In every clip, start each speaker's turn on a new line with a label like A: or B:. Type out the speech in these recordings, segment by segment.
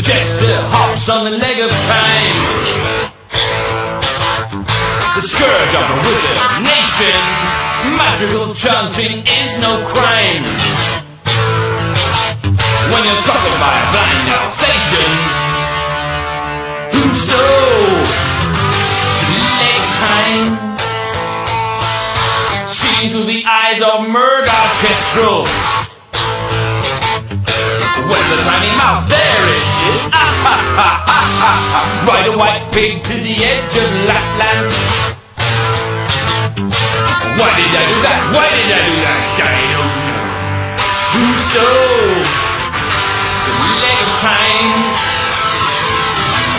A: The jester hops on the leg of time. The scourge of the wizard nation. Magical chanting is no crime. When you're suckered by a blind Alsatian who stole leg time. Seen through the eyes of Murdoch's kestrel. When the tiny mouse, there it is. Ah ha ha ha ha ha. Ride a white pig to the edge of Lapland. Why did I do that? Why did I do that? I don't know. Who stole the leg of time?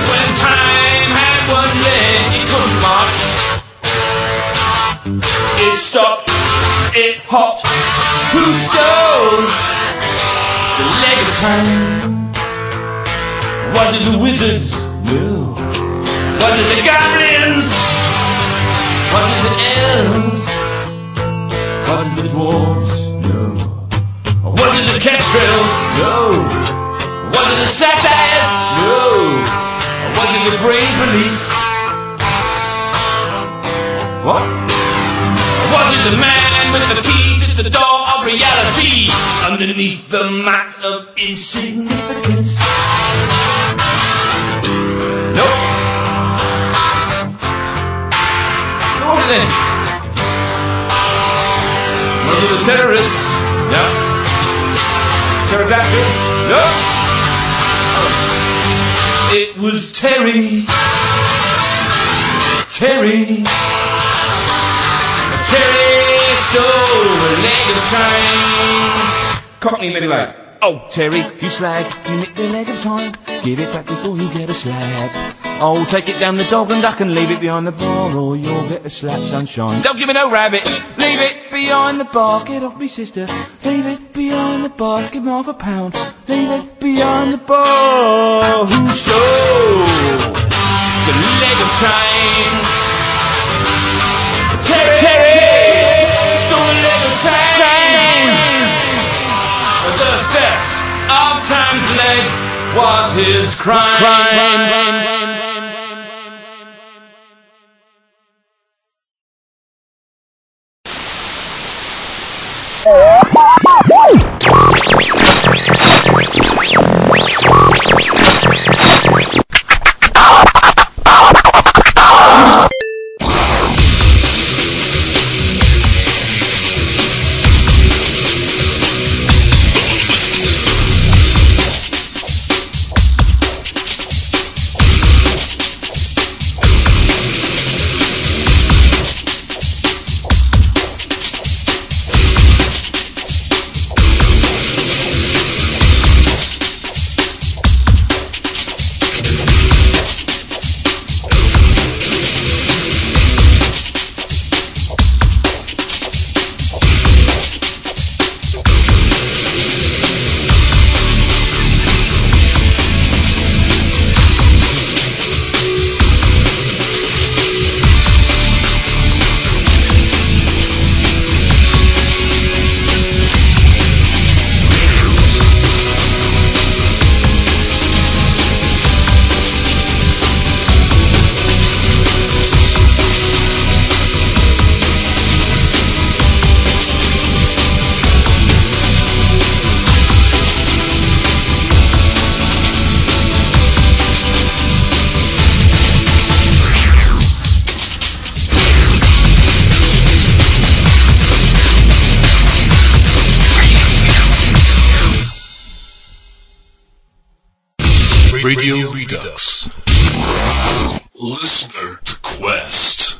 A: When time had one leg, it couldn't march. It stopped, it hopped. Who stole the leg of time? Was it the wizards? No. Was it the goblins? Was it the elves? Was it the dwarves? No. Was it the kestrels? No. Was it the satires? No. Was it the brave police? What? Was it the man with the key to the door of reality underneath the mat of insignificance? Nope. What was it then? Was it the terrorists? No. Pterodactyls? No. It was Terry. Terry. Terry stole a leg of time. Cockney maybe like, oh Terry, you slag, you nicked the leg of time. Give it back before you get a slag. Oh, take it down the dog and duck and leave it behind the bar, or you'll get a slap, sunshine. Don't give it no rabbit, leave it behind the bar. Get off me sister, leave it behind the bar. Give me £1, leave it behind the bar. Who stole the leg of time? Terry stole the leg of time. The theft of time's leg was his crime.
B: Radio Redux. Listener Quest.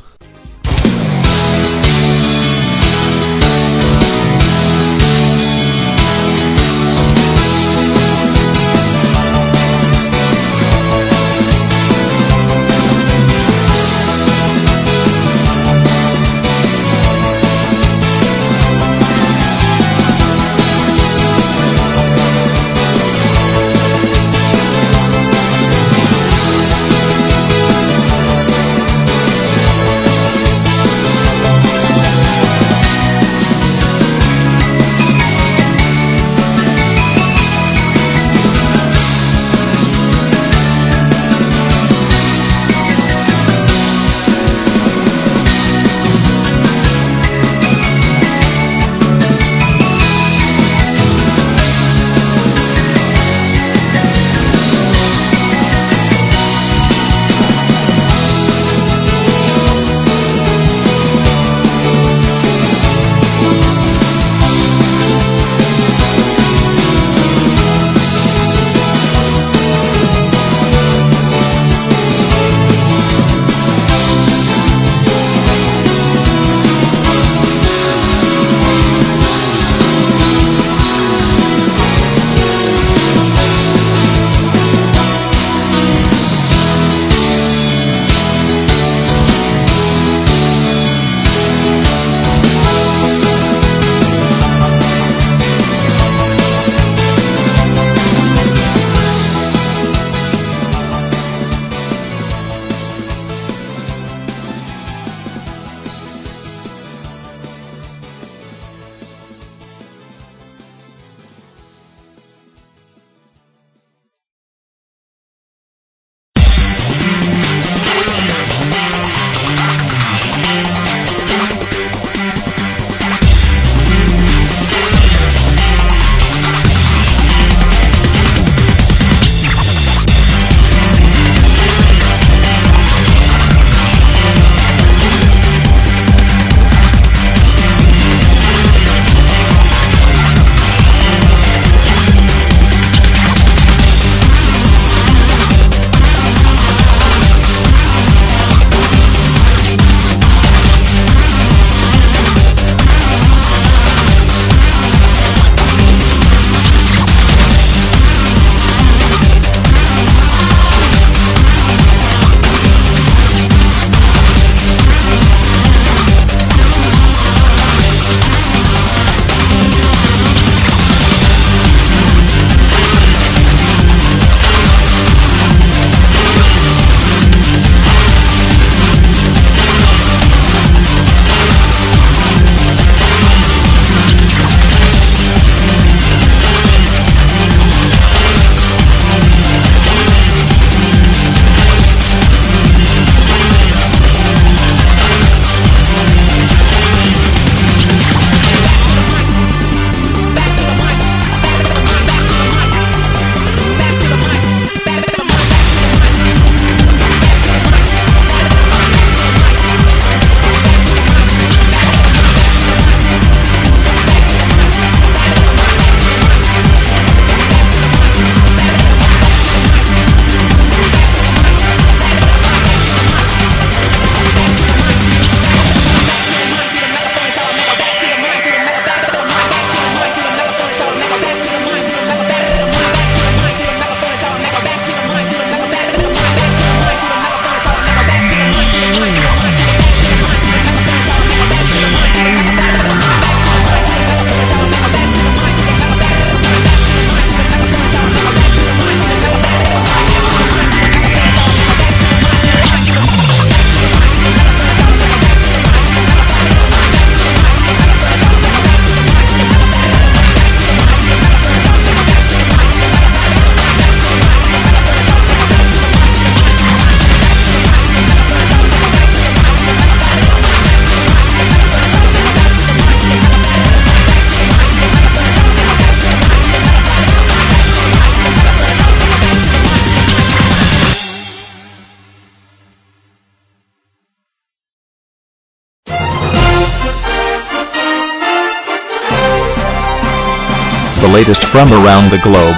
C: latest from around the globe.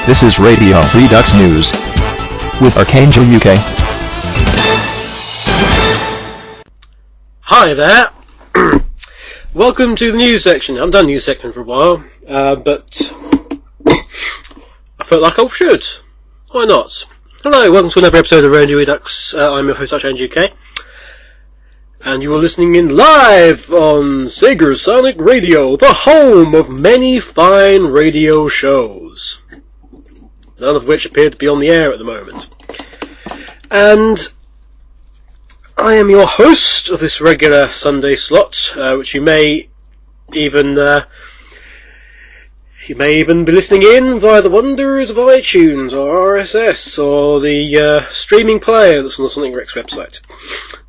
C: This is Radio Redux News with Archangel UK.
D: Hi there. Welcome to the news section. I haven't done news section for a while, but I felt like I should. Why not? Hello, welcome to another episode of Radio Redux. I'm your host, Archangel UK. And you are listening in live on Sega Sonic Radio, the home of many fine radio shows, none of which appear to be on the air at the moment. And I am your host of this regular Sunday slot, which you may even be listening in via the wonders of iTunes or RSS or the streaming player that's on the Sonic Rex website.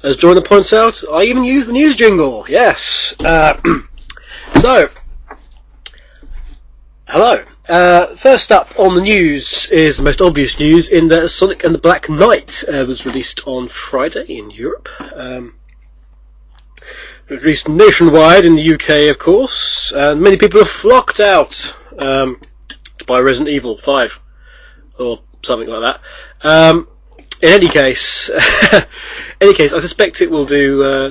D: As Joanna points out, I even use the news jingle. Yes. So, hello. First up on the news is the most obvious news in that Sonic and the Black Knight was released on Friday in Europe. It was released nationwide in the UK, of course, and many people have flocked out to buy Resident Evil 5 or something like that. In any case, I suspect it will do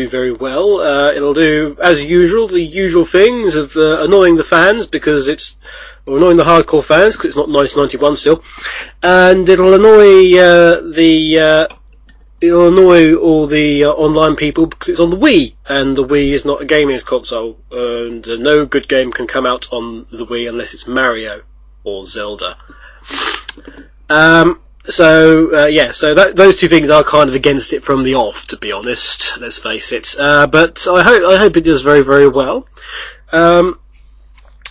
D: very well. It'll do, as usual, the usual things of annoying the fans annoying the hardcore fans because it's not 1991 still, and it'll annoy all the online people because it's on the Wii, and the Wii is not a gaming console, and no good game can come out on the Wii unless it's Mario or Zelda. So those two things are kind of against it from the off, to be honest. Let's face it. But I hope it does very, very well.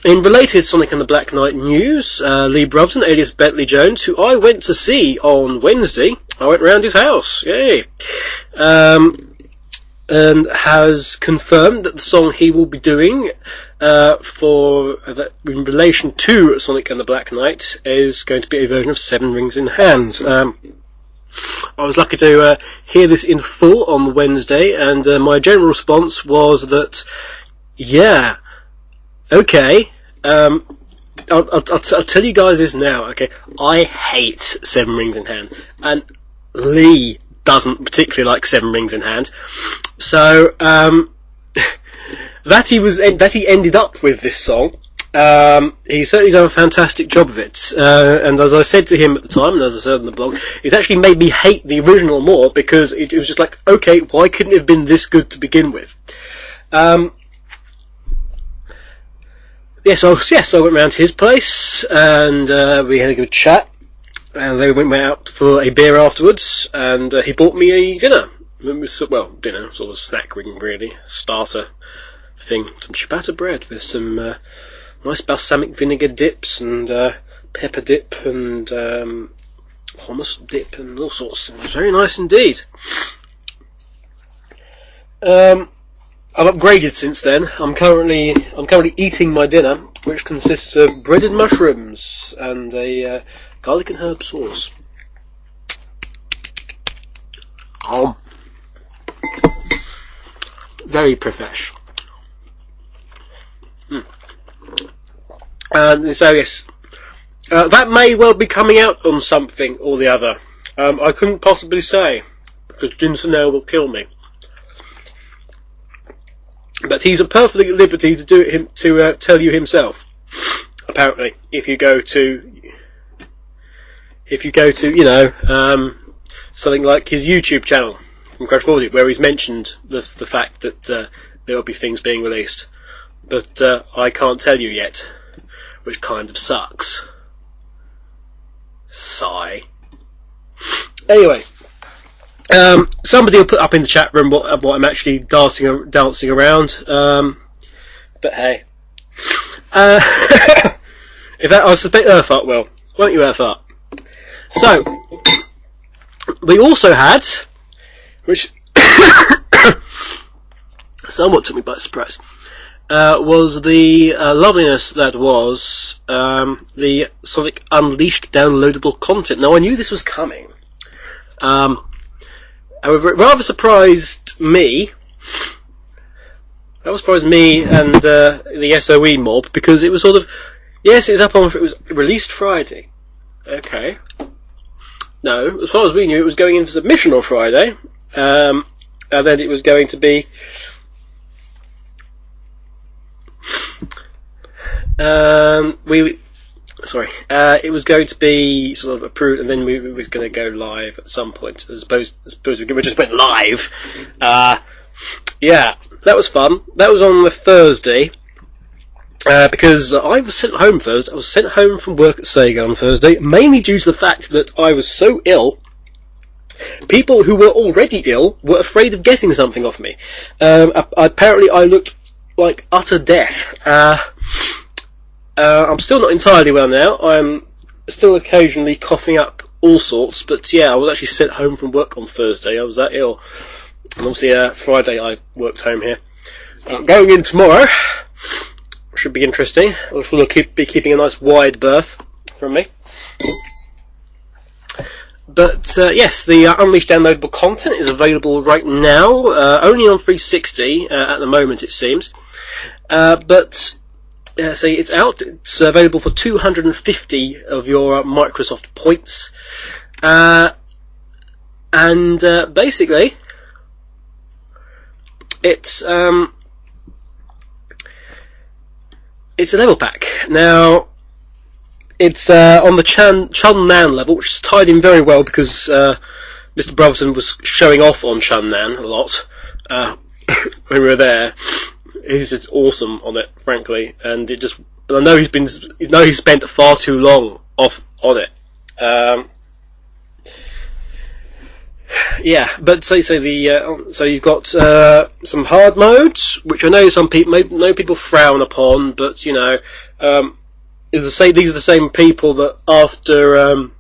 D: In related Sonic and the Black Knight news, Lee Brobson, alias Bentley Jones, who I went to see on Wednesday, I went round his house, yay, and has confirmed that the song he will be doing in relation to Sonic and the Black Knight is going to be a version of Seven Rings in Hand. I was lucky to hear this in full on Wednesday, and my general response was that, yeah, okay, I'll tell you guys this now, okay, I hate Seven Rings in Hand, and Lee doesn't particularly like Seven Rings in Hand, so that he ended up with this song. He certainly done a fantastic job of it, and as I said to him at the time, and as I said on the blog, it actually made me hate the original more because it was just like, okay, why couldn't it have been this good to begin with? So I went round to his place and we had a good chat. And then we went out for a beer afterwards, and he bought me a dinner. It was, dinner, sort of snack ring, really, starter thing. Some ciabatta bread with some nice balsamic vinegar dips and pepper dip and hummus dip and all sorts. It was very nice indeed. I've upgraded since then. I'm currently eating my dinner, which consists of breaded mushrooms and a garlic and herb sauce. Very profesh. So yes, that may well be coming out on something or the other. I couldn't possibly say because Jinsanel will kill me. But he's at perfect liberty to do it to tell you himself. Apparently, if you go to something like his YouTube channel from Crash Forwarded, where he's mentioned the fact that there will be things being released, but I can't tell you yet, which kind of sucks. Sigh. Anyway, somebody will put up in the chat room what I'm actually dancing around. But hey, if that I suspect Earthart will, won't you, Earthart? So, we also had, which somewhat took me by surprise, was the loveliness that was the Sonic Unleashed downloadable content. Now, I knew this was coming. However, it rather surprised me. That surprised me and the SOE mob, because it was sort of, Yes, it was released Friday. Okay. No, as far as we knew, it was going into submission on Friday, and then it was going to be it was going to be sort of approved, and then we were going to go live at some point. I suppose we just went live. Yeah, that was fun. That was on the Thursday. Because I was sent home Thursday. I was sent home from work at Sega on Thursday, mainly due to the fact that I was so ill. People who were already ill were afraid of getting something off me. Apparently I looked like utter death. I'm still not entirely well now. I'm still occasionally coughing up all sorts, but yeah, I was actually sent home from work on Thursday. I was that ill. And obviously Friday I worked home here. Going in tomorrow should be interesting. We'll be keeping a nice wide berth from me. But yes, the Unleashed downloadable content is available right now, only on 360 at the moment it seems. But see, it's out. It's available for 250 of your Microsoft points, and basically it's a level pack. Now, it's on the Chun-Nan level, which is tied in very well because Mr. Brotherton was showing off on Chun-Nan a lot when we were there. He's just awesome on it, frankly, and I know he's spent far too long on it. Yeah, but so you've got some hard modes, which I know people frown upon, but you know, these are the same people that after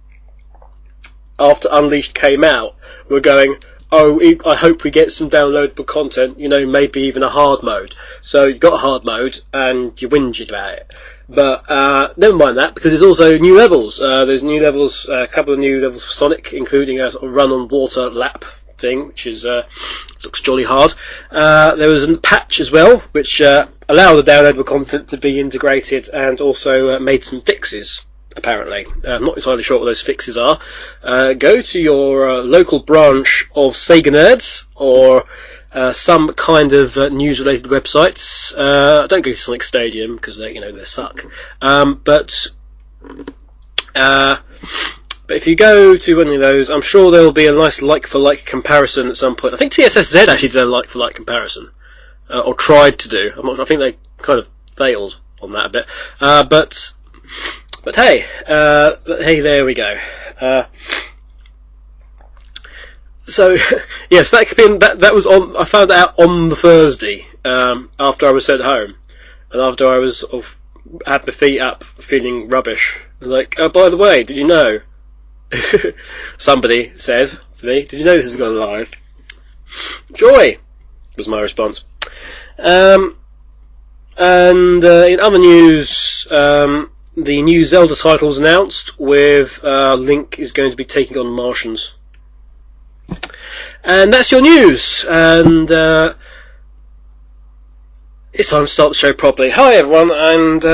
D: Unleashed came out were going, oh, I hope we get some downloadable content, you know, maybe even a hard mode. So you got a hard mode and you whingered about it. But never mind that, because there's also new levels. There's new levels, a couple of new levels for Sonic, including a sort of run on water lap thing, which is looks jolly hard. There was a patch as well, which allowed the downloadable content to be integrated, and also made some fixes. Apparently, I'm not entirely sure what those fixes are. Go to your local branch of Sega Nerds or some kind of news-related websites. Don't go to Sonic Stadium because they suck. But if you go to one of those, I'm sure there will be a nice like-for-like comparison at some point. I think TSSZ actually did a like-for-like comparison, or tried to do. I think they kind of failed on that a bit. But hey, there we go. So yes, that was on. I found that out on the Thursday after I was sent home, and after I was had my feet up, feeling rubbish. I was like, oh, by the way, did you know? Somebody said to me, "Did you know this has gone live?" Joy was my response. And in other news, the new Zelda title was announced, with Link is going to be taking on Martians. And that's your news, and it's time to start the show properly. Hi everyone, and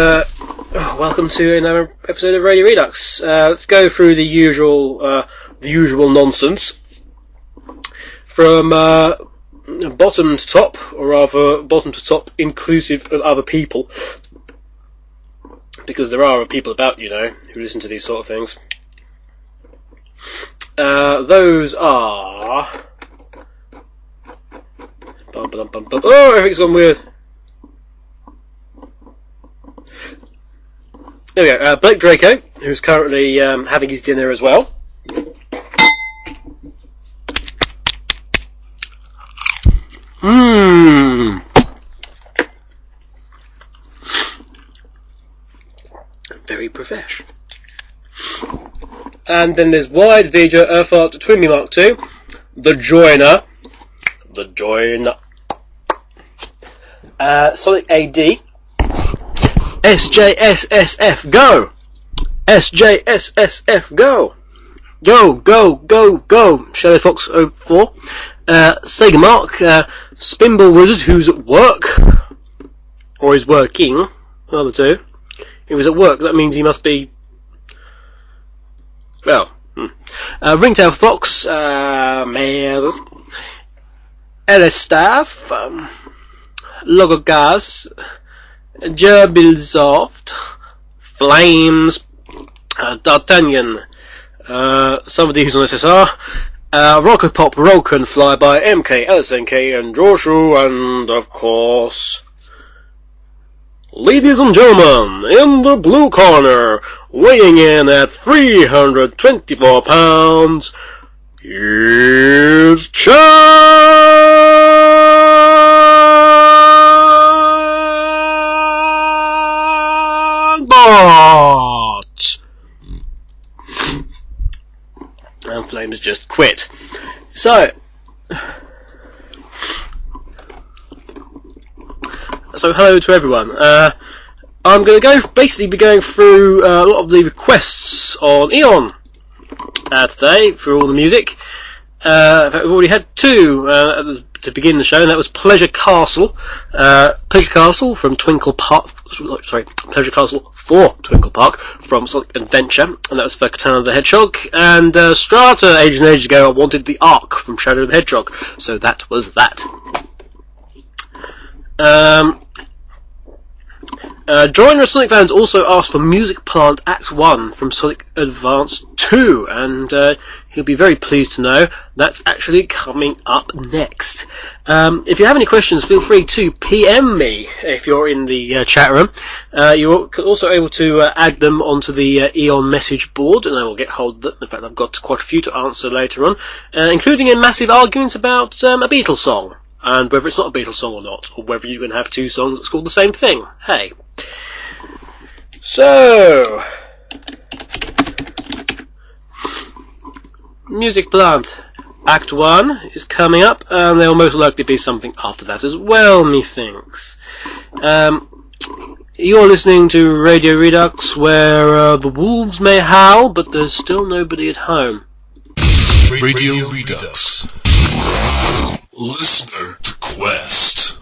D: welcome to another episode of Radio Redux. Let's go through the usual nonsense from bottom to top, or rather bottom to top inclusive of other people, because there are people about, who listen to these sort of things. Those are... Oh, everything's gone weird. There we go. Blake Draco, who's currently having his dinner as well. Very profesh. And then there's Wide Vija Earthart Twinbee Mark II, The Joiner, Sonic AD, SJSSF Go, SJSSF Go, Go, Shadow Fox 04, Sega Mark, Spinball Wizard, who's at work, or is working, one of the two. He was at work. That means he must be... Well... Ringtail Fox, Mares, Elestaff, Logogaz, Gerbilsoft, Flames, D'Artagnan, somebody who's on SSR, Rockopop, Roken, Flyby, MK, LSNK, and Joshua, and of course, ladies and gentlemen, in the blue corner, weighing in at 324 pounds, here's Chad Bot! And Flames just quit. So hello to everyone. I'm going to basically be going through a lot of the requests on Eon today for all the music. In fact, we've already had two to begin the show, and that was Pleasure Castle from Twinkle Park. Sorry, Pleasure Castle for Twinkle Park from Sonic Adventure, and that was for Katana the Hedgehog. And Strata, ages and ages ago, I wanted the Ark from Shadow the Hedgehog, so that was that. Joiner Sonic fans also asked for Music Plant Act 1 from Sonic Advance 2, and he'll be very pleased to know that's actually coming up next. If you have any questions, feel free to PM me if you're in the chat room. You're also able to add them onto the Eon message board, and I will get hold of them. In fact, I've got quite a few to answer later on, including a massive argument about a Beatles song, and whether it's not a Beatles song or not, or whether you can have two songs that's called the same thing. Hey. So, Music Plant Act 1 is coming up, and there will most likely be something after that as well, methinks. You're listening to Radio Redux, where the wolves may howl, but there's still nobody at home.
B: Radio Redux. Listener Quest.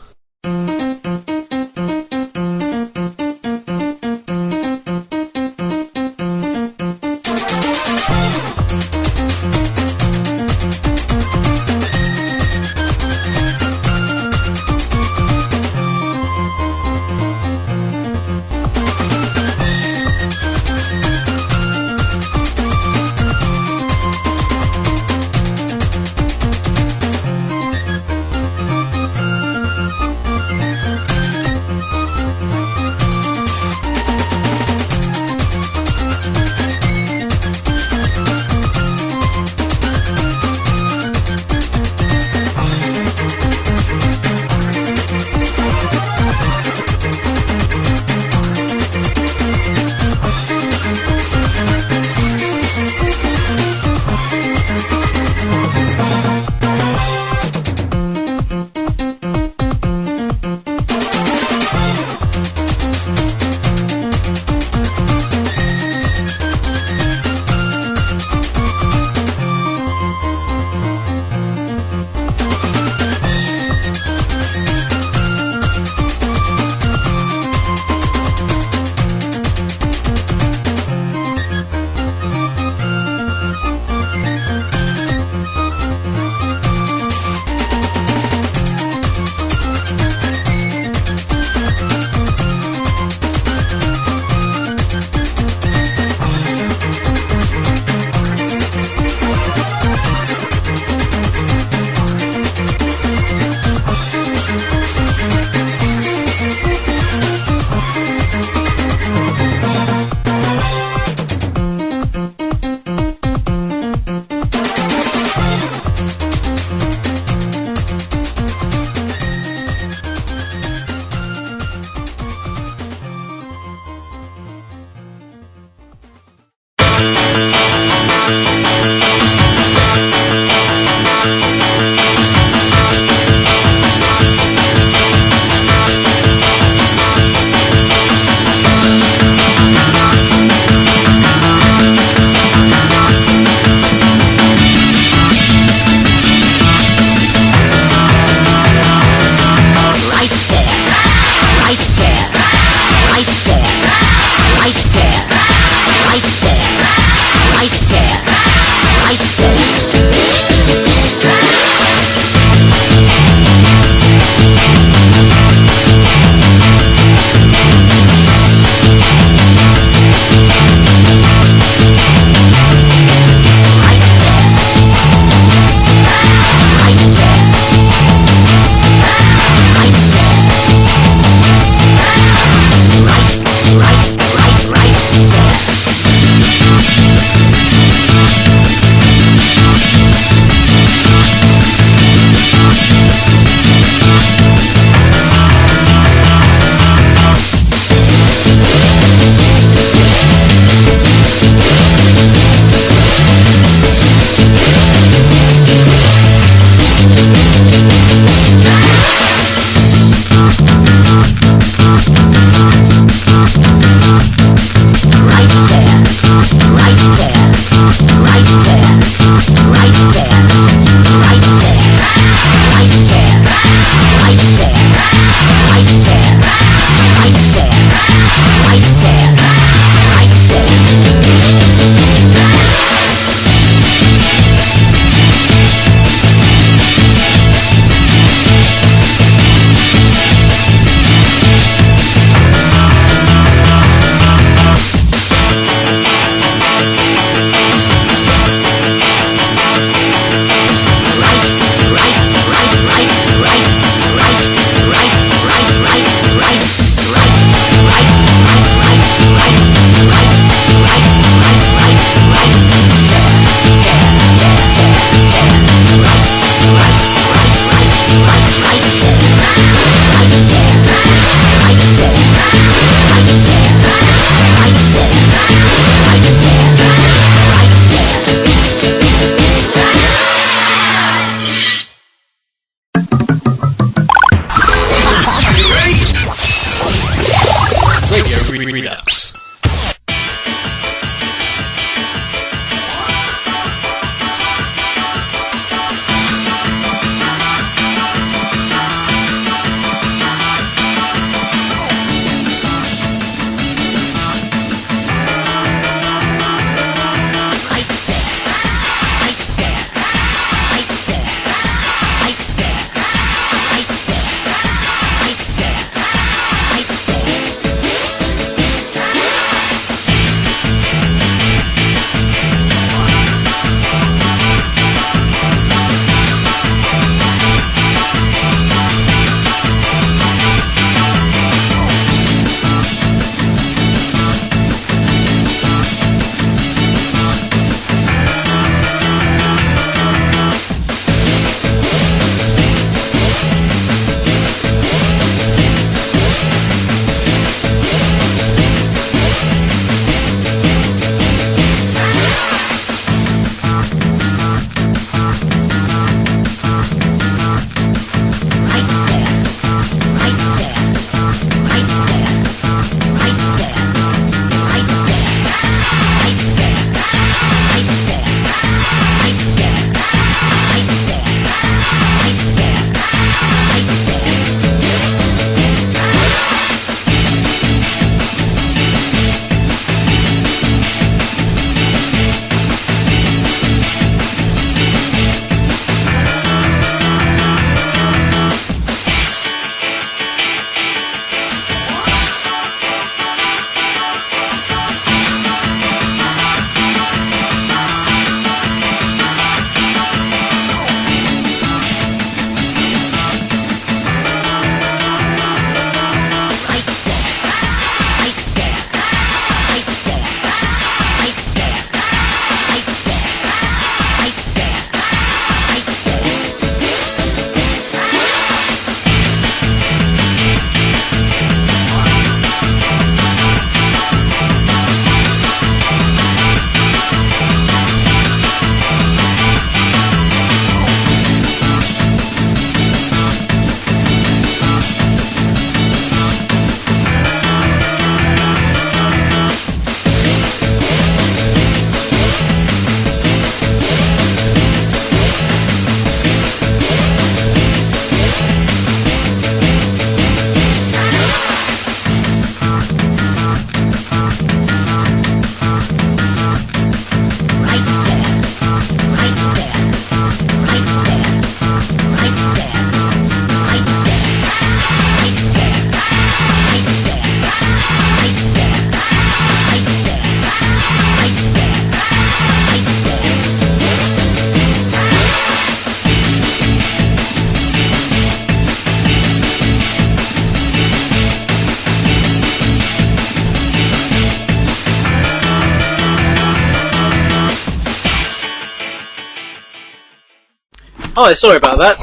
D: Hi, sorry about that.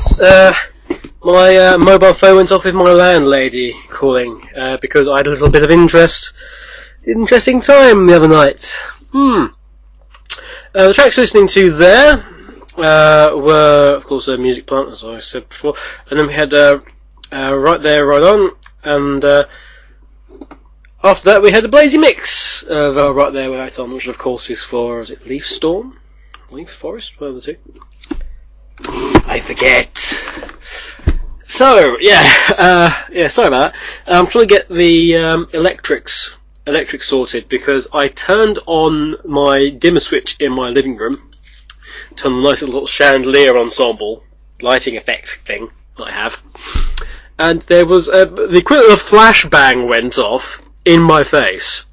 D: My mobile phone went off with my landlady calling because I had a little bit of interesting time the other night. The tracks listening to there were, of course, Music Plant, as I said before, and then we had Right There, Right On, and after that we had the Blazy Mix of Right There, Right On, which of course is for, is it Leaf Storm? Leaf Forest? One of the two. I forget. So, sorry about that. I'm trying to get the electric sorted because I turned on my dimmer switch in my living room, turned on a nice little chandelier ensemble lighting effect thing that I have, and there was the equivalent of flashbang went off in my face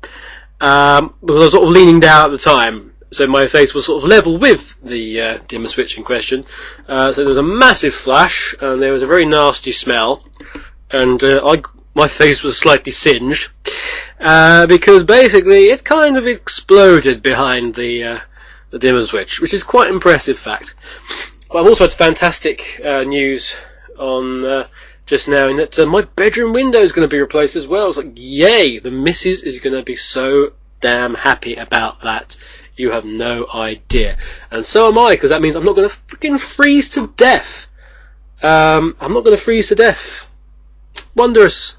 D: because I was sort of leaning down at the time. So my face was sort of level with the dimmer switch in question. So there was a massive flash, and there was a very nasty smell, and my face was slightly singed because basically it kind of exploded behind the dimmer switch, which is quite an impressive fact. But I've also had fantastic news on just now in that my bedroom window is going to be replaced as well. It's like, yay! The missus is going to be so damn happy about that. You have no idea. And so am I, because that means I'm not going to freaking freeze to death. I'm not going to freeze to death. Wondrous.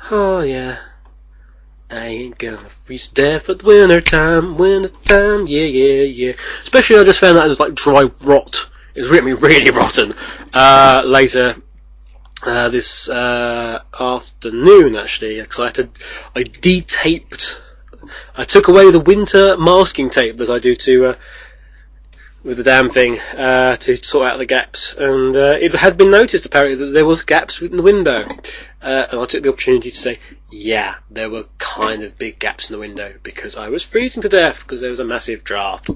D: Oh, yeah. I ain't gonna freeze to death at winter time, yeah. Especially I just found that it was like dry rot. It was really, really rotten. Later this afternoon, actually, because I de-taped. I took away the winter masking tape that I do to with the damn thing to sort out the gaps, and it had been noticed apparently that there was gaps in the window, and I took the opportunity to say, yeah, there were kind of big gaps in the window because I was freezing to death because there was a massive draft.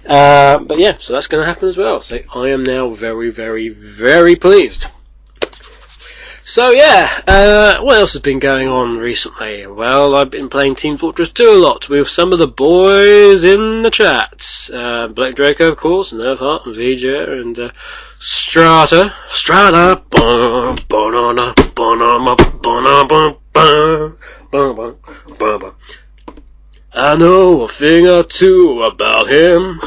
D: But yeah, so that's going to happen as well. So I am now very, very, very pleased. So yeah, what else has been going on recently? Well, I've been playing Team Fortress 2 a lot with some of the boys in the chats. Black Draco, of course, Nerfheart, and VJ, and Strata, I know a thing or two about him.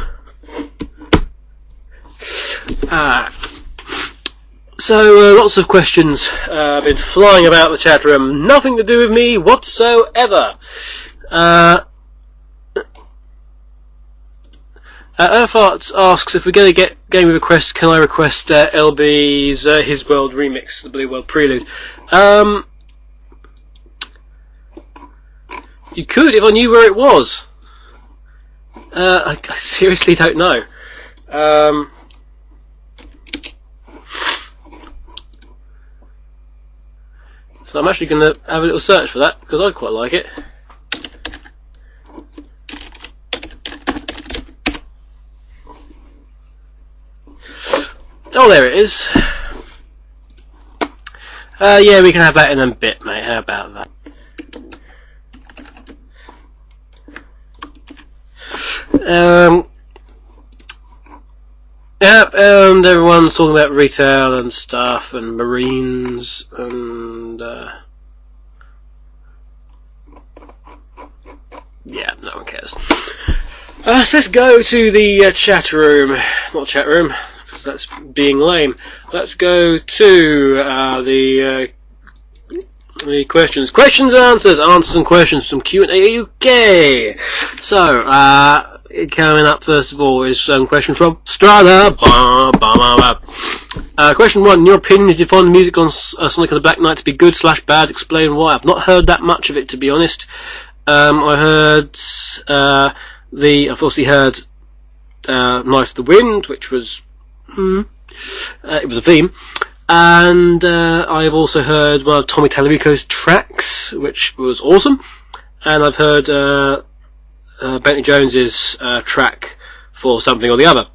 D: So, lots of questions have been flying about the chat room. Nothing to do with me whatsoever. Eartharts asks, if we're going to get game requests, can I request LB's His World remix, the Blue World Prelude? You could if I knew where it was. I seriously don't know. So I'm actually going to have a little search for that, because I'd quite like it. Oh, there it is. Yeah, we can have that in a bit, mate. How about that? Yep, and everyone's talking about retail and stuff, and Marines, and yeah, no one cares. So let's go to the chat room. Not chat room, because that's being lame. Let's go to the questions. Questions and answers. Answers and questions from Q&A UK. So, coming up first of all is some question from Strada. Question 1. In your opinion, did you find the music on Sonic and the Black Knight to be good / bad? Explain why. I've not heard that much of it, to be honest. I heard I've obviously heard Night of the Wind, which was it was a theme, and I've also heard one of Tommy Tallarico's tracks, which was awesome, and I've heard Bentley Jones's track for Something or the Other.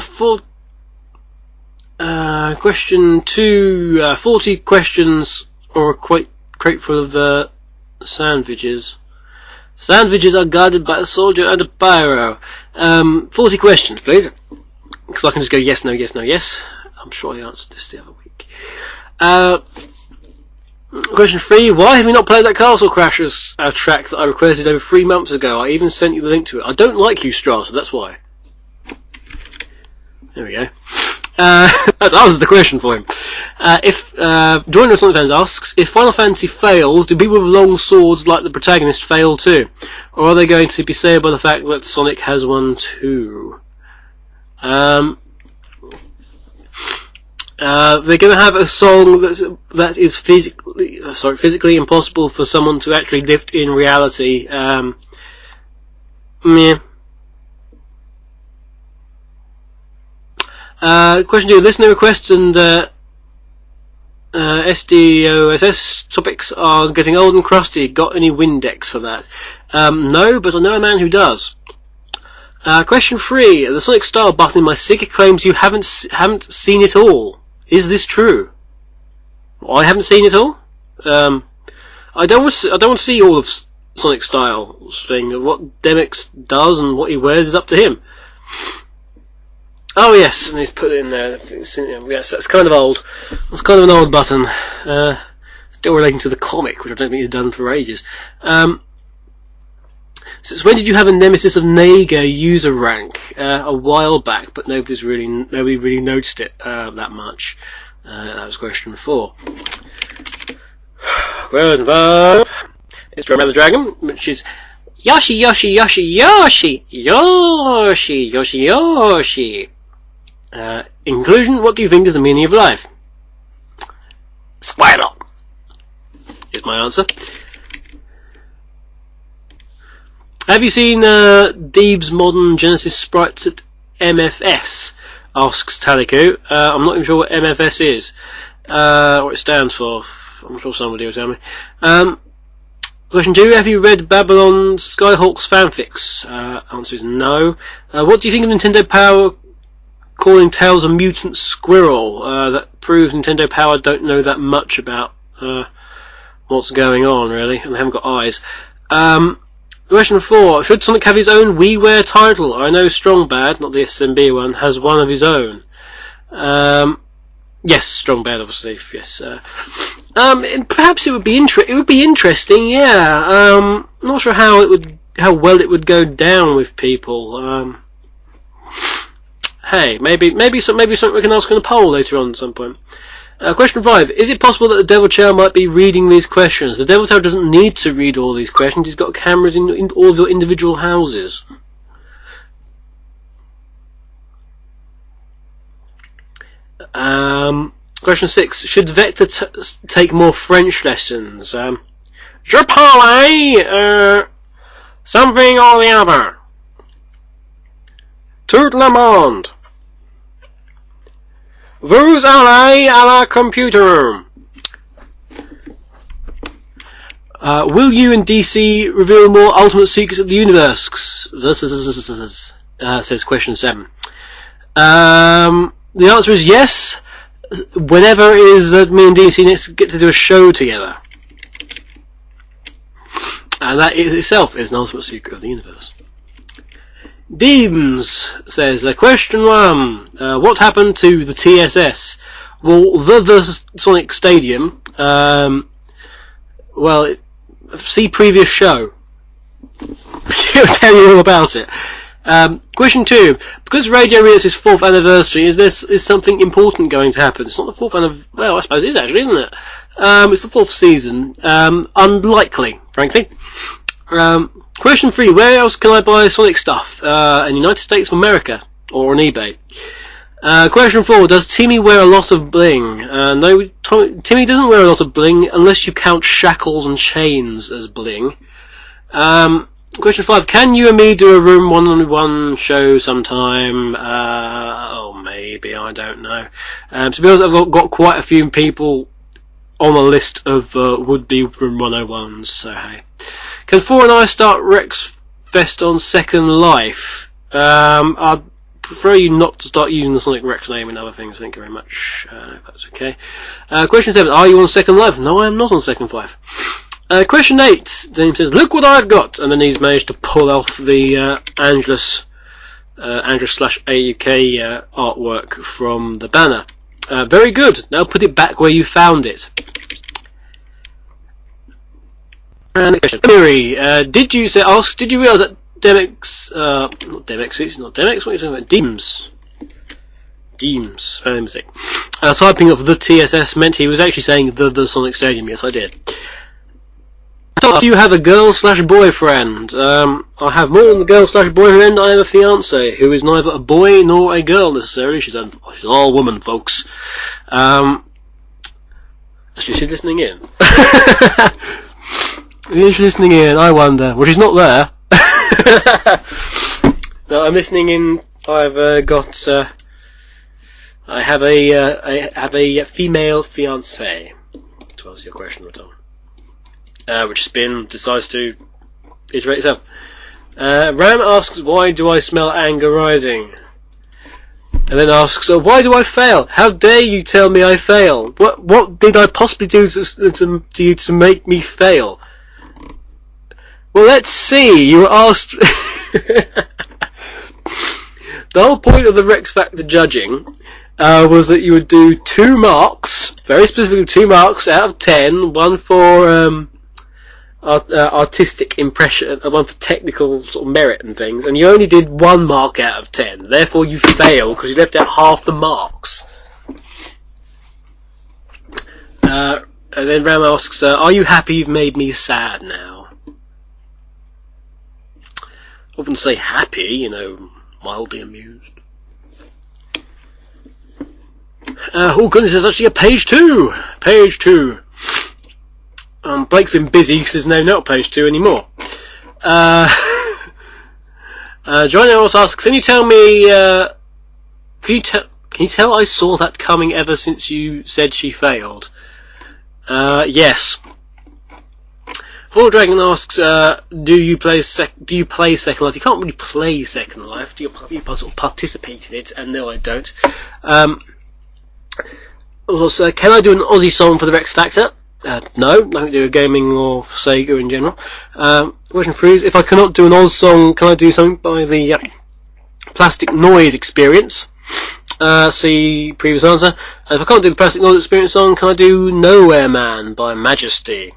D: For question 2, 40 questions or a crate full of sandwiches. Sandwiches are guarded by a soldier and a pyro. 40 questions, please. Because I can just go yes, no, yes, no, yes. I'm sure I answered this the other week. Question 3. Why have you not played that Castle Crashers track that I requested over 3 months ago? I even sent you the link to it. I don't like you, Strata, that's why. There we go. That answers the question for him. Joiner Sonic Fans asks, if Final Fantasy fails, do people with long swords like the protagonist fail too? Or are they going to be saved by the fact that Sonic has one too? They're going to have a song that is physically impossible for someone to actually lift in reality. Meh. Question 2. Listener requests and SDOSS topics are getting old and crusty. Got any Windex for that? No, but I know a man who does. Question 3. The Sonic Style button in my SIG claims you haven't seen it all. Is this true? Well, I haven't seen it all. I don't want to see all of Sonic Style's thing. What Demix does and what he wears is up to him. Oh yes, and he's put it in there. Yes, that's kind of old. That's kind of an old button. Still relating to the comic, which I don't think he's done for ages. Since when did you have a Nemesis of Naga user rank? A while back, but nobody really noticed it that much. That was question 4. Question 5. It's Drum the Dragon, which is Yoshi, Yoshi, Yoshi, Yoshi, Yoshi, Yoshi, Yoshi. Inclusion, what do you think is the meaning of life? Spider is my answer. Have you seen Deeb's modern Genesis sprites at MFS? Asks Talico. I'm not even sure what MFS is. What it stands for. I'm sure somebody will tell me. Question 2. Have you read Babylon Skyhawk's fanfics? Answer is no. What do you think of Nintendo Power calling Tails a mutant squirrel? That proves Nintendo Power don't know that much about what's going on, really, and they haven't got eyes. Question 4. Should Sonic have his own WiiWare title? I know Strong Bad, not the SMB one, has one of his own. Yes, Strong Bad, obviously. Yes. Perhaps it would be interesting. Yeah. Not sure how well it would go down with people. Hey, maybe something we can ask in a poll later on at some point. Question 5. Is it possible that the Devil Child might be reading these questions? The Devil Child doesn't need to read all these questions. He's got cameras in all of your individual houses. Question 6. Should Vector take more French lessons? Je parle, something or the other. Tout le monde. Vous allez à la computer. Will you and DC reveal more ultimate secrets of the universe? Says question 7. The answer is yes. Whenever it is that me and DC next get to do a show together. And that is itself is an ultimate secret of the universe. Deems says, question 1. What happened to the TSS? Well, the Sonic Stadium, see previous show. I'll tell you all about it. Question 2. Because Radio Reader's 4th anniversary, is something important going to happen? It's not the 4th anniversary. Well, I suppose it is actually, isn't it? It's the 4th season. Unlikely, frankly. Question 3. Where else can I buy Sonic stuff? In the United States of America. Or on eBay. Question 4. Does Timmy wear a lot of bling? No, Timmy doesn't wear a lot of bling unless you count shackles and chains as bling. Question 5. Can you and me do a room 1-on-1 show sometime? Maybe, I don't know. To be honest, I've got quite a few people on a list of would-be room 101s, so hey. Can 4 and I start Rex Fest on Second Life? I'd prefer you not to start using the Sonic Rex name and other things, thank you very much, if that's okay. Question 7. Are you on Second Life? No, I am not on Second Life. Question 8. James says, "Look what I've got," and then he's managed to pull off the Angelus /AUK artwork from the banner. Very good. Now put it back where you found it. And question. Miri, did you realise that Demex, not Demex, it's not Demex, what are you talking about? Deems, mistake. Typing of the TSS meant he was actually saying the Sonic Stadium. Yes, I did. Do you have a girl/boyfriend? I have more than a girl/boyfriend. I have a fiance who is neither a boy nor a girl necessarily. She's all woman, folks. Actually, she's listening in. Is she listening in? I wonder. Well, she's not there. No, I'm listening in. I've got. I have a female fiance. To answer your question, Tom. Which Spin decides to iterate itself. Ram asks, "Why do I smell anger rising?" And then asks, "Why do I fail? How dare you tell me I fail? What did I possibly do to you to make me fail?" Well, let's see. You were asked. The whole point of the Rex Factor judging was that you would do 2 marks, very specifically 2 marks out of 10, one for artistic impression, one for technical sort of merit and things, and you only did 1 mark out of 10. Therefore, you fail because you left out half the marks. And then Ram asks, "Are you happy you've made me sad now?" I wouldn't say happy, mildly amused. Oh goodness, there's actually a page 2! Page 2. Blake's been busy because there's no note page 2 anymore. Johnny also asks, "Can you tell me, can you tell I saw that coming ever since you said she failed?" Yes. Full Dragon asks, do you play Second Life? You can't really play Second Life. You sort of participate in it, and no, I don't. Also, can I do an Aussie song for the Rex Factor? No, nothing to do with gaming or Sega in general. Question 3 is, if I cannot do an Oz song, can I do something by the Plastic Noise Experience? See previous answer. If I can't do the Plastic Noise Experience song, can I do Nowhere Man by Majesty?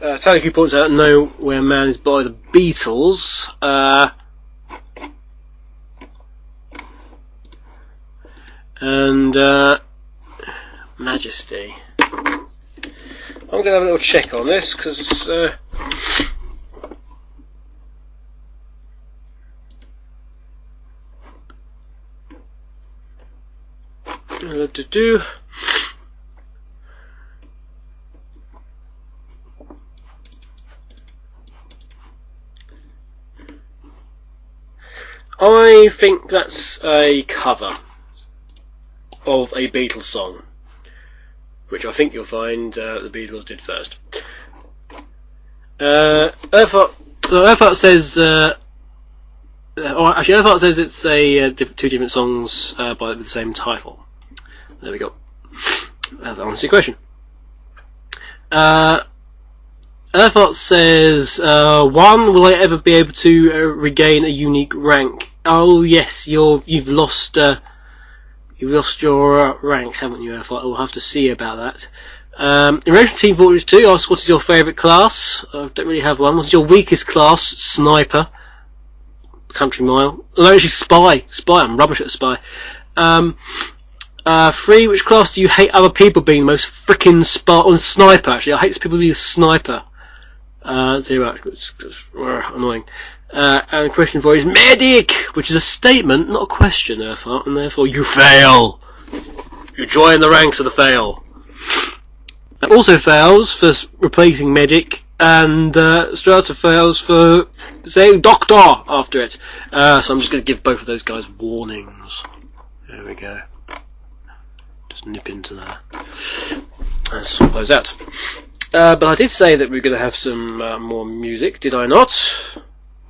D: Taliki points out Nowhere Man is by the Beatles. And Majesty. I'm going to have a little check on this because I think that's a cover of a Beatles song, which I think you'll find the Beatles did first. Earthart says, Earthart says it's a 2 different songs with the same title. There we go. That answers your question. Earthart says, 1, will I ever be able to regain a unique rank? Oh yes, you've lost your rank, haven't you, Earthart? We'll have to see about that. In relation to Team Fortress 2, asks, what is your favourite class? I don't really have one. What is your weakest class? Sniper. Country Mile. No, actually Spy. I'm rubbish at Spy. 3, which class do you hate other people being the most frickin' Sniper, actually. I hate people being a sniper. Too much. It's annoying. And the question 4 is medic, which is a statement, not a question, Earthart, and therefore you fail. You join the ranks of the fail. Also fails for replacing medic, and Strata fails for saying doctor after it. So I'm just going to give both of those guys warnings. There we go. Just nip into that and sort those out. But I did say that we're going to have some more music, did I not?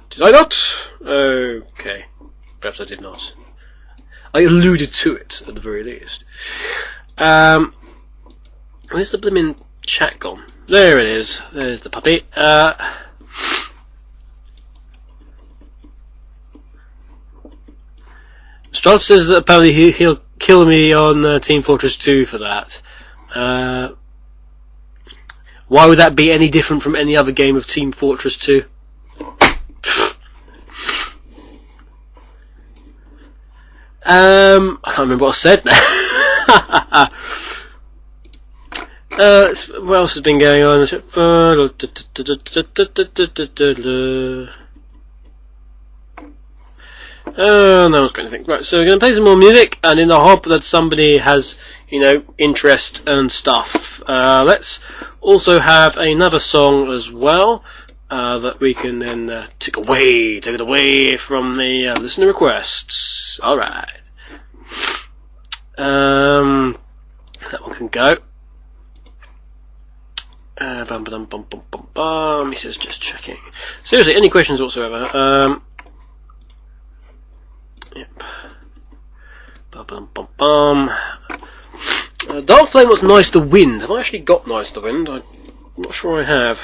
D: Did I not? Okay. Perhaps I did not. I alluded to it, at the very least. Where's the blooming chat gone? There it is. There's the puppy. Strauss says that apparently he'll kill me on Team Fortress 2 for that. Why would that be any different from any other game of Team Fortress 2? I can't remember what I said now. What else has been going on? No one's got anything. Right, so we're going to play some more music, and in the hope that somebody has, interest and stuff. Let's also have another song as well, that we can then take it away from the listener requests. Alright. That one can go. He says just checking. Seriously, any questions whatsoever? Yep. Dark Flame was Nice to Wind. Have I actually got Nice to Wind? I'm not sure I have.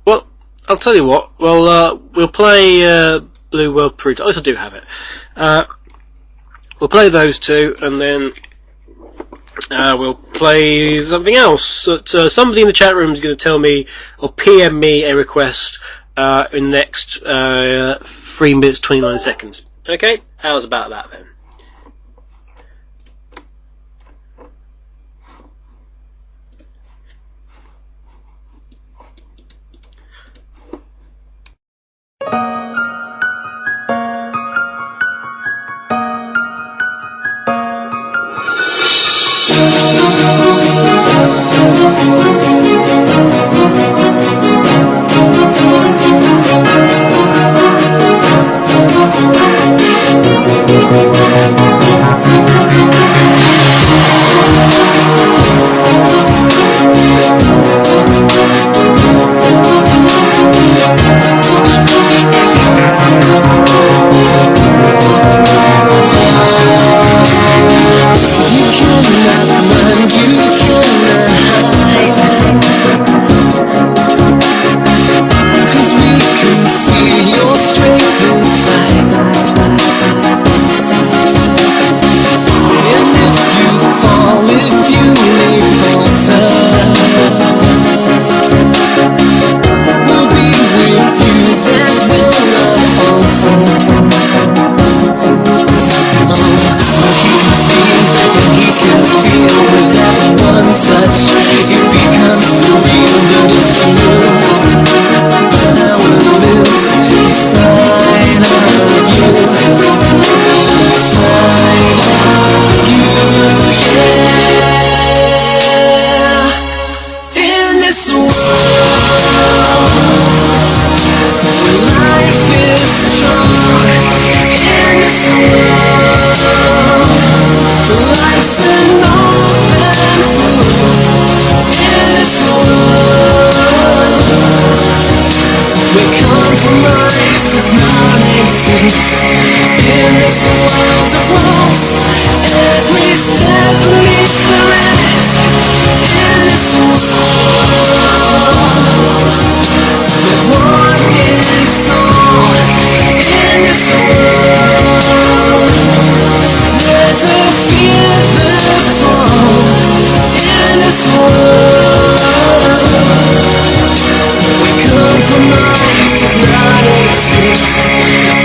D: Well, I'll tell you what. Well, we'll play Blue World Parade. At least I do have it. We'll play those two, and then we'll play something else. That, somebody in the chat room is going to tell me or PM me a request in the next 3 minutes 29 seconds. Okay, how's about that then?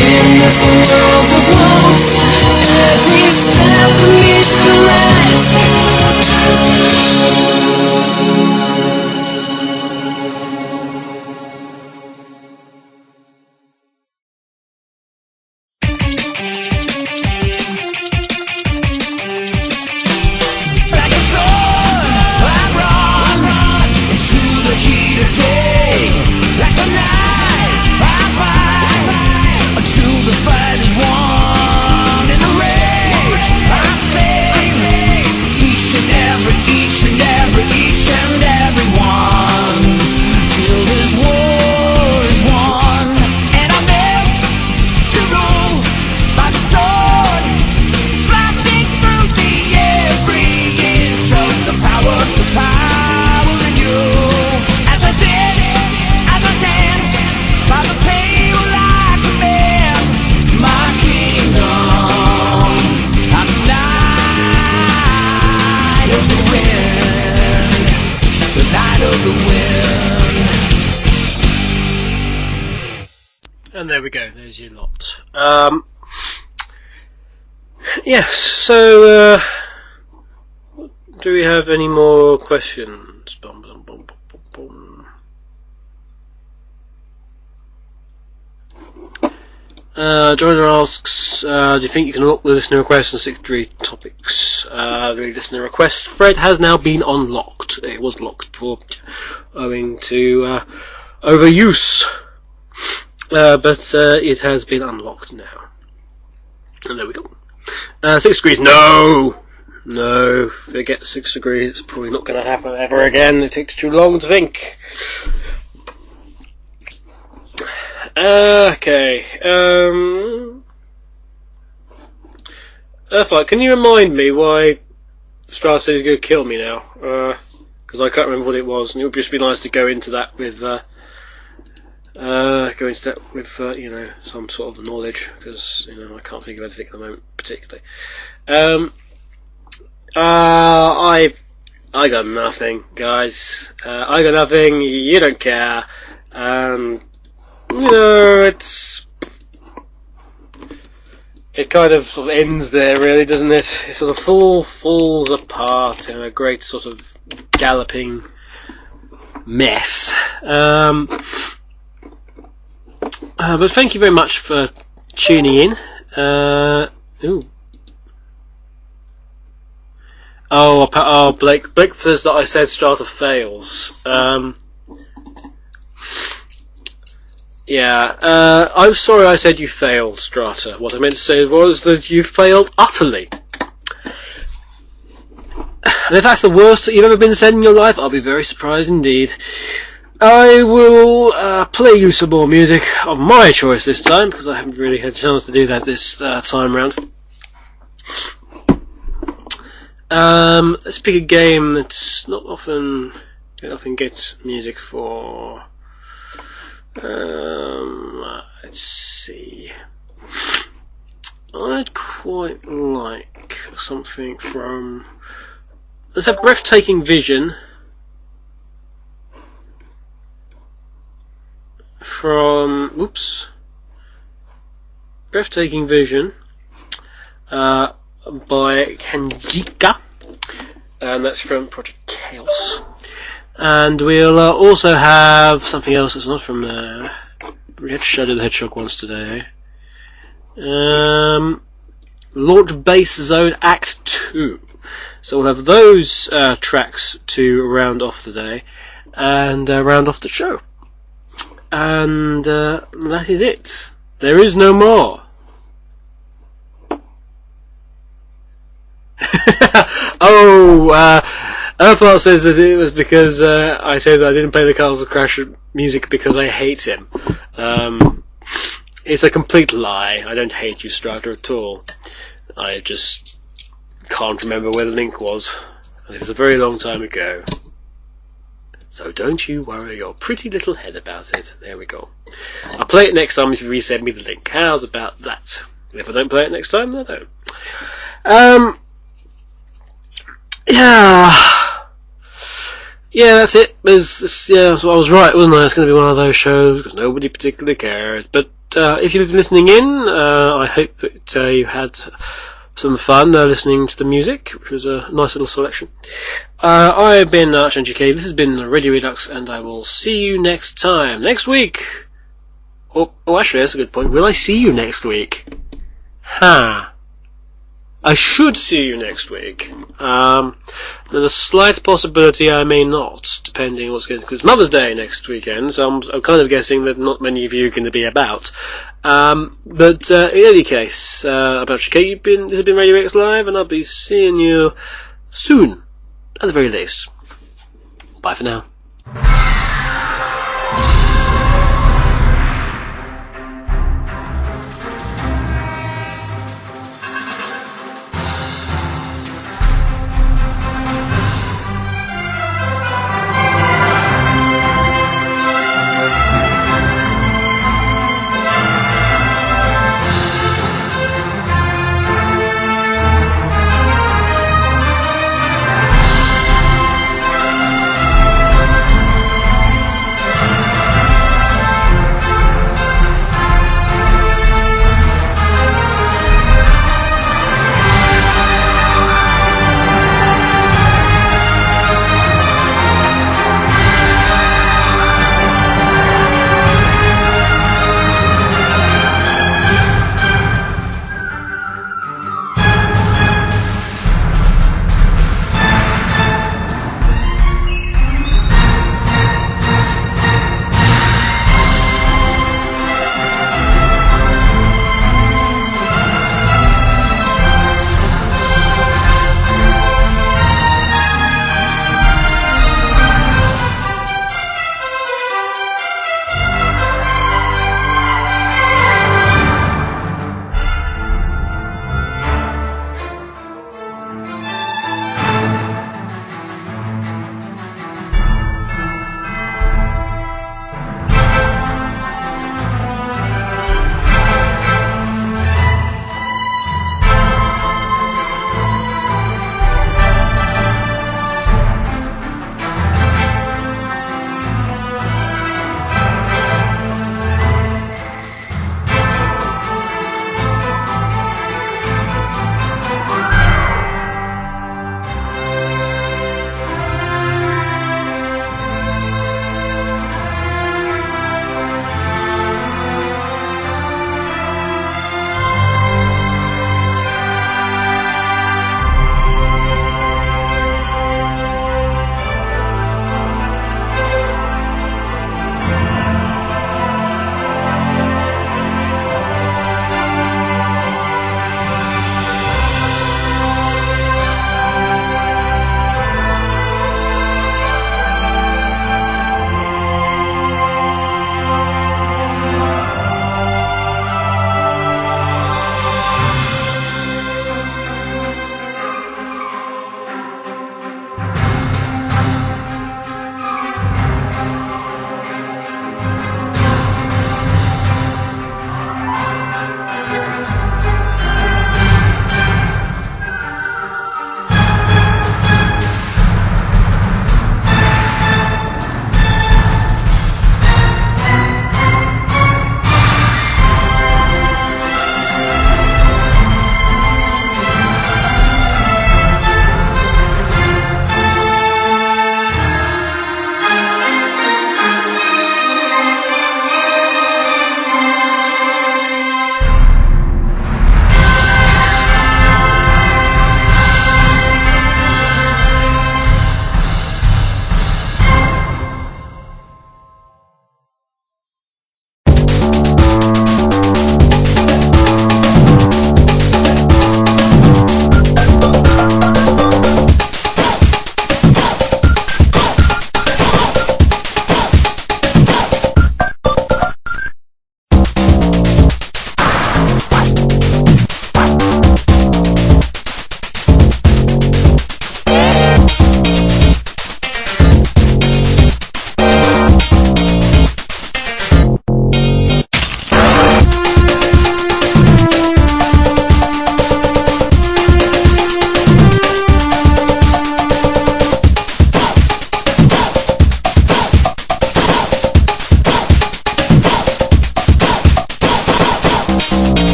E: In this world of walls
D: we go. There's your lot. Yes. So, do we have any more questions? Bum, bum, bum, bum, bum, bum. Georgia asks, do you think you can unlock the listener requests and 63 topics? The listener request thread has now been unlocked. It was locked before, owing to overuse, but it has been unlocked now. And there we go. 6 degrees, no, forget 6 degrees. It's probably not going to happen ever again. It takes too long to think. Okay. Earthlight, can you remind me why Strata says he's going to kill me now? Because I can't remember what it was, and it would just be nice to go into that with, some sort of knowledge, because I can't think of anything at the moment particularly. I got nothing, guys. I got nothing. You don't care. It kind of sort of ends there, really, doesn't it? It sort of falls apart in a great sort of galloping mess. But thank you very much for tuning in. Blake says that I said Strata fails. I'm sorry I said you failed, Strata. What I meant to say was that you failed utterly. And if that's the worst that you've ever been said in your life, I'll be very surprised indeed. I will play you some more music of my choice this time, because I haven't really had a chance to do that this time round. Let's pick a game that's not often get music for. Let's see. I'd quite like something from. Let's have Breathtaking Vision from. Breathtaking Vision by Kanjika, and that's from Project Chaos. And we'll also have something else that's not from there. We had Shadow the Hedgehog once today. Launch Base Zone Act 2. So we'll have those tracks to round off the day and round off the show. And that is it. There is no more. Earthwell says that it was because I said that I didn't play the Castle Crash music because I hate him. It's a complete lie. I don't hate you, Strata, at all. I just can't remember where the link was. And it was a very long time ago. So don't you worry your pretty little head about it. There we go. I'll play it next time if you resend me the link. How's about that? If I don't play it next time, I don't. Yeah, that's it. So I was right, wasn't I? It's going to be one of those shows because nobody particularly cares. But if you've been listening in, I hope that you had some fun listening to the music, which was a nice little selection. I've been Archangel K. This has been Radio Redux, and I will see you next time. Next week. Oh, actually, that's a good point. Will I see you next week? I should see you next week. There's a slight possibility I may not, depending on what's going on, because it's Mother's Day next weekend, so I'm kind of guessing that not many of you are going to be about. But in any case, about Chicago, this has been Radio X Live, and I'll be seeing you soon, at the very least. Bye for now.